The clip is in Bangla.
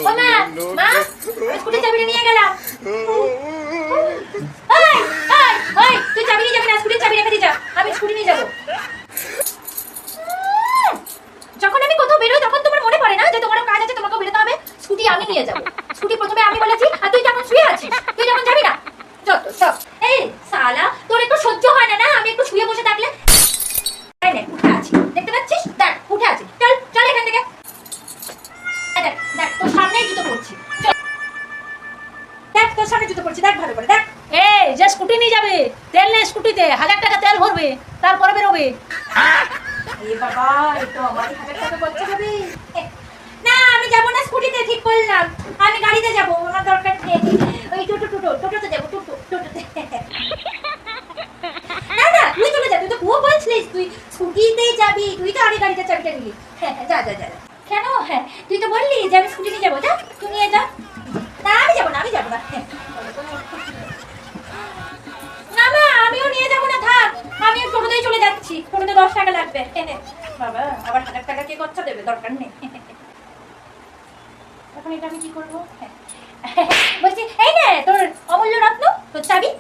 ও মা, মা, আমি স্কুটির চাবিটা নিয়ে গেলাম। ওই, ওই, ওই, তুই চাবি নিয়ে যাবি না, স্কুটির চাবি রেখে দিয়ে যা, আমি স্কুটি নিয়ে যাবো। যখন আমি কোথাও বেরোই তখন তোমার মনে পড়ে না যে তোমারও কাজ আছে, তোমাকেও বেরোতে হবে, স্কুটি আমি নিয়ে যাবো। স্কুটি প্রথমে আমি বলেছি, আর তুই যখন শুয়ে আছিস, তুই যখন যাবি না, যত সব। এই শালা, তোর একটু সহ্য হয় না, না আমি একটু শুয়ে বসে থাকলে। এই নে, উঠে আছি, দেখতে পাচ্ছিস? দেখ, উঠে আছি, চল চল এখান থেকে। দেখ দেখ, তোর সামনেই জুতো পড়ছি, দেখ তোর সামনে জুতো পড়ছি, দেখ ভালো করে দেখ। এই যে স্কুটি নিয়ে যাবে, তেল নেই স্কুটিতে, 1000 টাকা তেল ভরবে, তারপরে বেরোবে। এ বাবা, এই তো আমার 1000 টাকা খরচা হবে। না আমি যাবো না স্কুটিতে, ঠিক করলাম আমি গাড়িতে যাবো, আমার দরকার নেই। ওই টোটোতে যাবো, টোটোতে। না না, তুই চলে যা, তুই তো খুব বলছিলিস তুই স্কুটিতেই যাবি, তুই তো আগে গাড়িতে চাবিটা নিলি। হ্যাঁ যা যা যা। কেন? হ্যাঁ তুই তো বললি যে আমি স্কুটি নিয়ে যাবো, যা তুই নিয়ে যা। না আমি যাবো না, আমি যাবো না। না মা, আমিও নিয়ে যাবো না, থাক, আমি টোটোতেই চলে যাচ্ছি, টোটোতে 10 টাকা লাগবে। বাবা, আবার 1000 টাকা কে খরচা দেবে, দরকার নেই। এখন এটা আমি কি করবো? বলছি এই নে তোর অমূল্য রত্ন, তোর চাবি।